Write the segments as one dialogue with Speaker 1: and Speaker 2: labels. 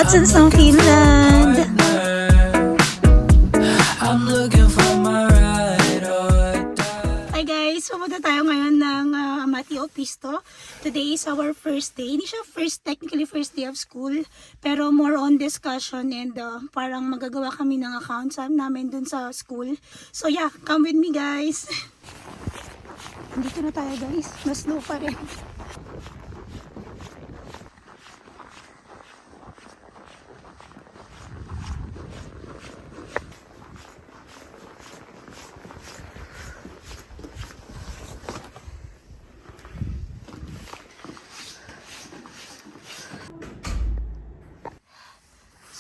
Speaker 1: Watson's ng Finland. Hi guys, pumunta tayo ngayon ng Amati Opisto. Today is our first day. Hindi siya technically first day of school, pero more on discussion and parang magagawa kami ng accounts namin dun sa school. So yeah, come with me guys. Dito na tayo guys, mas snow pa rin.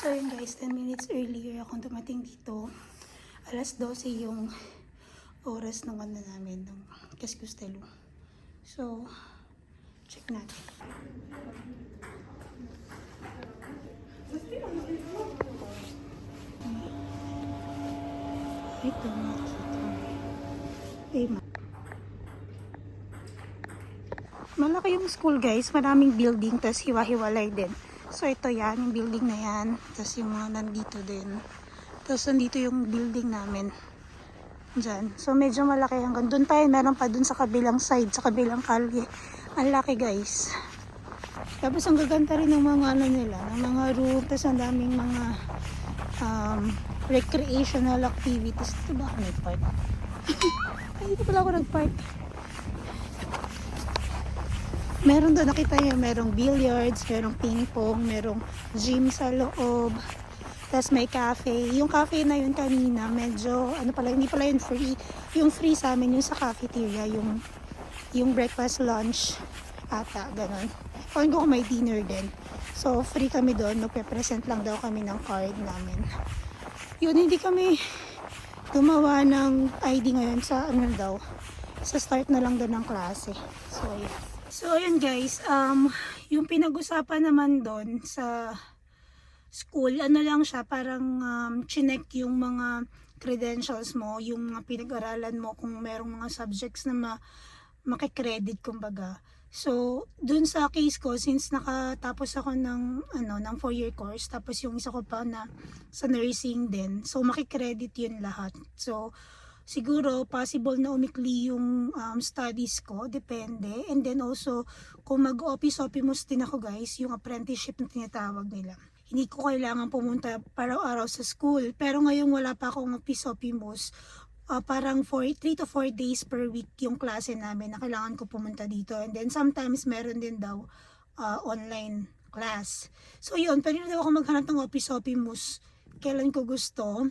Speaker 1: So yun guys, 10 minutes earlier akong dumating dito. Alas 12 yung oras ng ano namin, ng Keskustelo. So, check natin. Ito, makikita. Malaki yung school guys, maraming building, tas hiwa-hiwalay din. So ito yan, yung building na yan. Tapos yung mga nandito din. Tapos nandito yung building namin. Diyan. So medyo malaki hanggang doon tayo. Meron pa doon sa kabilang side, sa kabilang kalye. Ang laki guys. Tapos ang gaganda rin ng mga ano nila, ng mga room. Tapos ang daming mga recreational activities. Ito ba ako nag-park? Ay, dito pala ako nag-park. Meron doon, nakita niyo, merong billiards, merong ping pong, merong gym sa loob. Tapos may cafe. Yung cafe na yun kanina, medyo, ano pala, hindi pala yun free. Yung free sa amin, yung sa cafeteria, yung breakfast, lunch, ata, ganun. O kung may dinner din. So, free kami doon. Magpe-present lang daw kami ng card namin. Yun, hindi kami gumawa ng ID ngayon sa, ano daw, sa start na lang doon ng klase. So, yun. So, ayun guys, yung pinag-usapan naman doon sa school, ano lang siya, parang chinek yung mga credentials mo, yung mga pinag-aralan mo, kung merong mga subjects na makikredit, kumbaga. So, dun sa case ko, since nakatapos ako ng 4-year course, tapos yung isa ko pa na sa nursing din, so makikredit yun lahat. So, siguro possible na umikli yung studies ko, depende. And then also, kung mag-office-opimos din ako guys, yung apprenticeship na tinatawag nila. Hindi ko kailangan pumunta araw-araw sa school. Pero ngayon wala pa akong office-opimos. Parang 3 to 4 days per week yung klase namin na kailangan ko pumunta dito. And then sometimes meron din daw online class. So yun, pwede na daw ako maghanap ng office-opimos kailan ko gusto.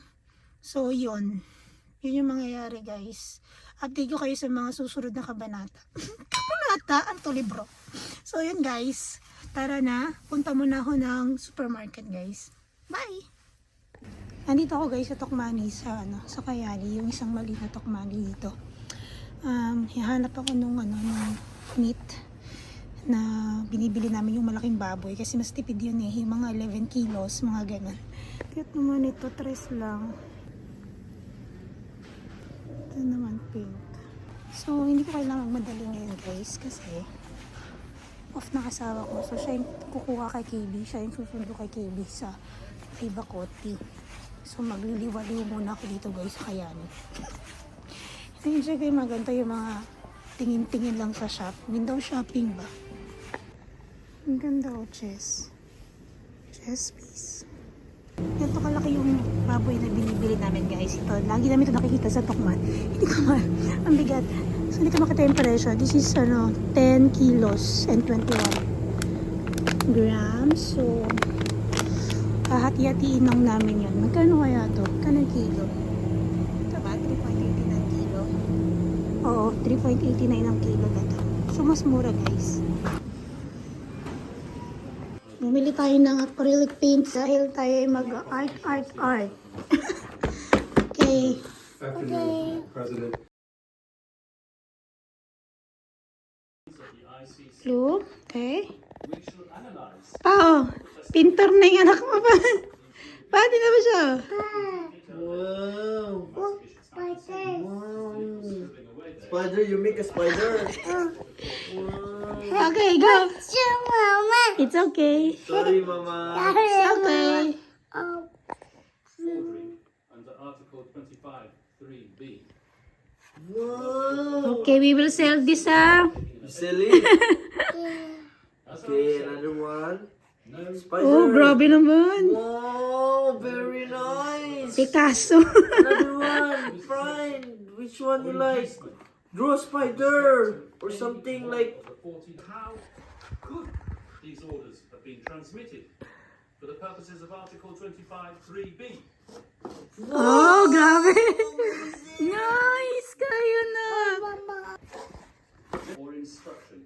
Speaker 1: So yun. Yun yung mangyayari guys. Update ko kayo sa mga susunod na kabanata. Kabanata? Anto libro. So yun guys. Tara na. Punta muna ako ng supermarket guys. Bye! Nandito ako guys sa Tokmani sa Kayali. Yung isang maliit na Tokmani dito. Hihanap ako nung meat na binibili namin yung malaking baboy. Kasi mas tipid yun eh. Yung mga 11 kilos, mga ganun. Cute naman ito. 3 lang. Ito naman pink. So, hindi ko kailangan magmadali ngayon guys kasi off na asawa ko. So, siya yung kukuha kay KB. Siya yung susundo kay KB sa Ibakoti. So, magliliwaliw muna ako dito guys sa Kayani. Enjoy ko yung maganda yung mga tingin-tingin lang sa shop. Window shopping ba? Ang ganda o chess. Chess piece. Ito kalaki yung baboy na binibili namin guys. Ito, lagi namin ito nakikita sa Tokman. Hindi ko ang bigat. So hindi ko makita yung presyo. This is 10 kilos and 21 grams. So hahati-hatiin lang namin yun. Magkano kaya ito? Kanang kilo? Ito ba? 3.89 kilo? Oo, 3.89 ang kilo na ito. So mas mura guys. Bumili tayo ng acrylic paint dahil tayo ay mag-art. Okay. Okay. Blue. Okay. Pintor na yung anak mo pa. Pati na ba siya? Wow.
Speaker 2: spider. You make a spider.
Speaker 1: Okay, go.
Speaker 3: Mama.
Speaker 1: It's okay.
Speaker 2: Sorry, Mama.
Speaker 1: It's okay.
Speaker 4: Forgery under Article 25, 3B.
Speaker 2: Whoa.
Speaker 1: Okay, we will sell this,
Speaker 2: Silly. Okay, another one. Spider.
Speaker 1: Oh, grabe naman.
Speaker 2: Wow, very nice.
Speaker 1: Picasso.
Speaker 2: Another one. Fine. Which one you like? Draw a spider or something like.
Speaker 4: How could these orders have been transmitted for the purposes of Article 25, 3B?
Speaker 1: Oh, grabe. Nice. Kaya na.
Speaker 4: Or instruction?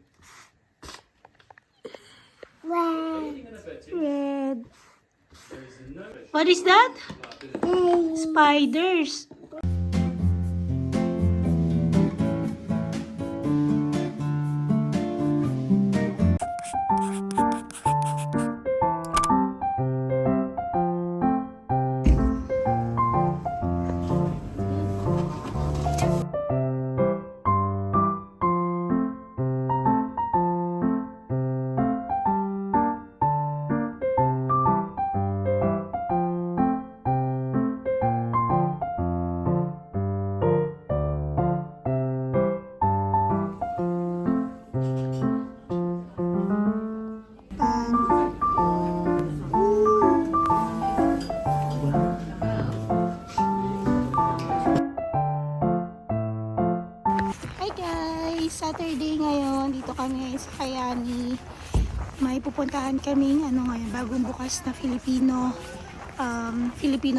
Speaker 3: Wow.
Speaker 4: Aiding and abetting,
Speaker 1: Red.
Speaker 4: there is no
Speaker 1: What is that?
Speaker 4: liability.
Speaker 1: Spiders. Hi guys! Saturday ngayon. Dito kami sa Kayani. May pupuntahan kaming ngayon, bagong bukas na Filipino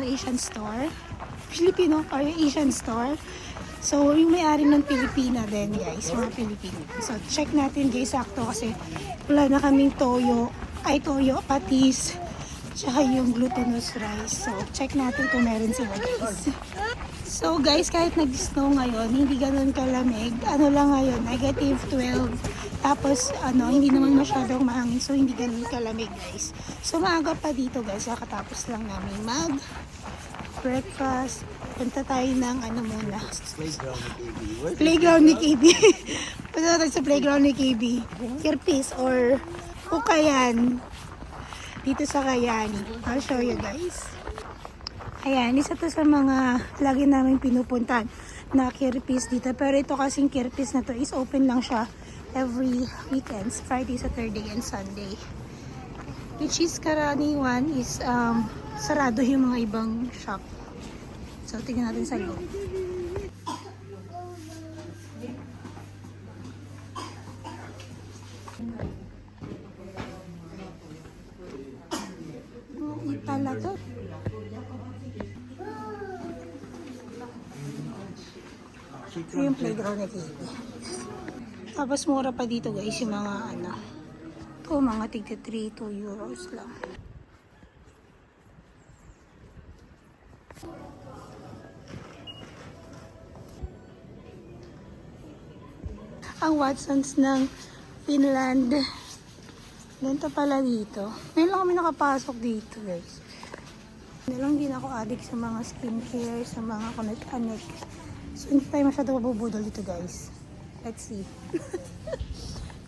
Speaker 1: Asian store. Filipino or Asian store. So, yung may-ari ng Pilipina din guys, mga Pilipino. So, check natin guys sakto kasi wala na kaming toyo, patis, tsaka yung glutinous rice. So, check natin kung meron sila guys. So guys, kahit nag-snow ngayon, hindi ganun kalamig. Ano lang ngayon, -12. Tapos, hindi naman masyadong mahangin. So, hindi ganun kalamig guys. So, maaga pa dito guys. Kakatapos lang namin mag-breakfast. Punta tayo ng muna. Playground ni KB. Punta tayo sa playground ni KB. Kirpis or Ukayan. Dito sa Kayani. I'll show you guys. Ayan, isa to sa mga lagi namin pinupuntahan na Kirpis dito. Pero ito kasing Kirpis na to is open lang siya every weekends, Friday, Saturday, and Sunday. Which is karaniwan is sarado yung mga ibang shop. So, tingnan natin sa loob. Pala to. Ito yung playground na dito. Tapos mura pa dito guys yung mga ito mga tigta 3, 2 euros lang. Ang Watsons ng Finland. Ganito pala dito. Ngayon lang kami nakapasok dito guys. Ngayon lang din ako addict sa mga skincare, sa mga connect-connect. So hindi tayo masyado mabubudol dito guys. Let's see.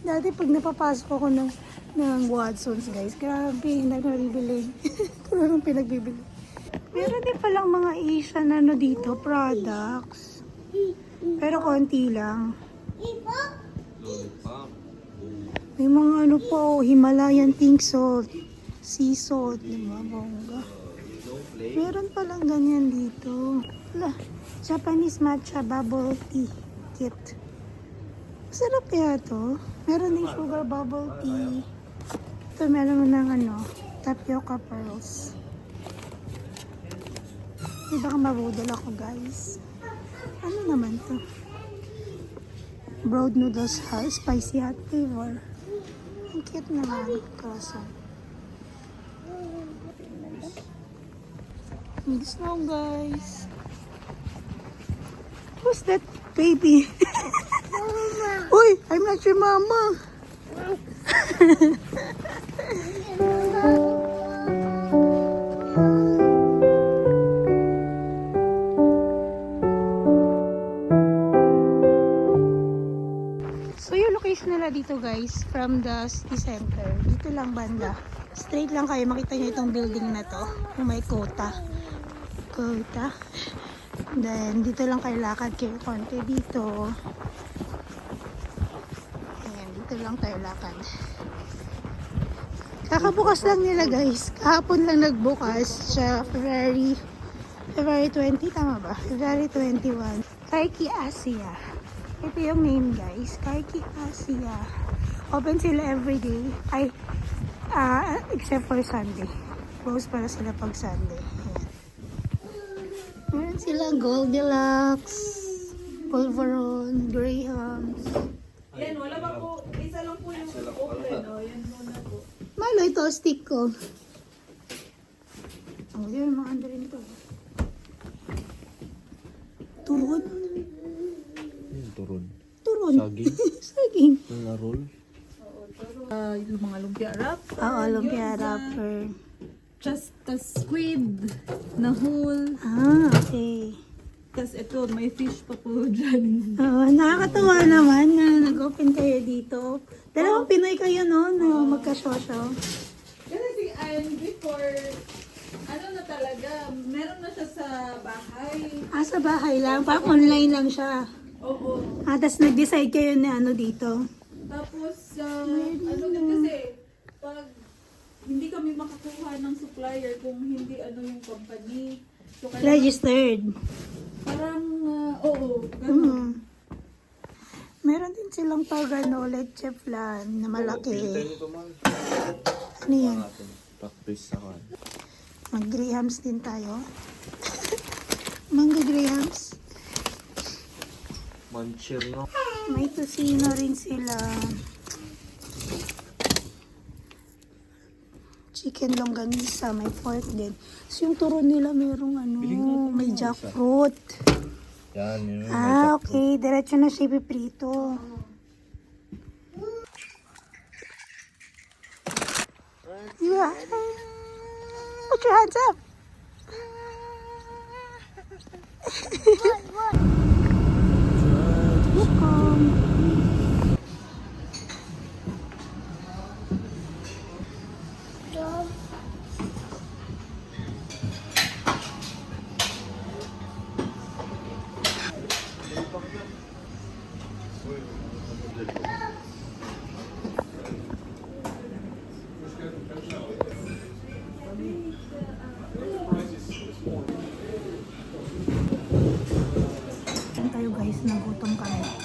Speaker 1: Dati pag napapasok ako ng Watsons guys, grabe, hindi ako nabibili. Kung anong pinagbibili. Meron din palang mga Asian dito, products. Pero konti lang. May mga po, Himalayan pink salt, sea salt, diba, bongga. Meron palang ganyan dito. Wala, Japanese matcha bubble tea kit. Masarap kaya to. Meron din sugar bubble tea. Ito meron ng tapioca pearls. Diba ka mabudol ako guys? Ano naman to? Broad noodles, spicy hot flavor. Ang cute naman. Kaso. May snow guys. Who's that baby? Mama. Uy, I'm not your mama. dito guys, from the city center. Dito lang banda. Straight lang kayo, makita nyo itong building na to. Yung may kota. Kota. Then, dito lang kayo lakad kayo konti dito. Ayan, dito lang tayo lakad. Kakabukas lang nila guys. Kahapon lang nagbukas siya. February 20, tama ba? February 21. Kaiki Asia. Ito yung name guys. Kaiki Asia. Open sila everyday. Ay, except for Sunday. Close para sila pag Sunday. Ayan. Meron silang Goldilocks, Polvoron, Grahams.
Speaker 5: Yan, wala ba po? Isa lang po yung open. O, yan muna po.
Speaker 1: Malo ito, stick ko. Oh, yun, mga under rin ito. Turon.
Speaker 2: Yung turon.
Speaker 1: Turon.
Speaker 2: Saging.
Speaker 1: Saging.
Speaker 2: Yung na-roll.
Speaker 5: Yung mga lumpia wrap.
Speaker 1: Oo, lumpia wrapper.
Speaker 5: Just a squid na whole.
Speaker 1: Ah, okay.
Speaker 5: Tapos ito, may fish pa po dyan.
Speaker 1: Oo, nakakatawa naman na nag-open kayo dito. Dalawang Pinoy kayo, no? Na magkasyosyo.
Speaker 5: Kasi before, ano na talaga, meron na siya sa bahay.
Speaker 1: Ah, sa bahay lang. Parang online lang siya.
Speaker 5: Oo.
Speaker 1: Ah, tapos nag-decide kayo na ano dito.
Speaker 5: Tapos, ano din kasi, pag hindi kami makakuha ng supplier kung hindi ano yung company. So, kailangan,
Speaker 1: Registered.
Speaker 5: parang, oo, ganun.
Speaker 1: Meron din silang pag ano, leche flan na malaki. Ano yan?
Speaker 2: Practice sa kan.
Speaker 1: Mag-grahams din tayo. Mangga grahams.
Speaker 2: Manchir, no?
Speaker 1: May tocino rin sila. Chicken longganisa, may pork din. So yung turon nila merong ano, may jackfruit.
Speaker 2: Yan, yun.
Speaker 1: Ah, okay. Diretso na siya ipiprito. Yeah. Put your hands up. Welcome. Diyan tayo guys, nagutom kami.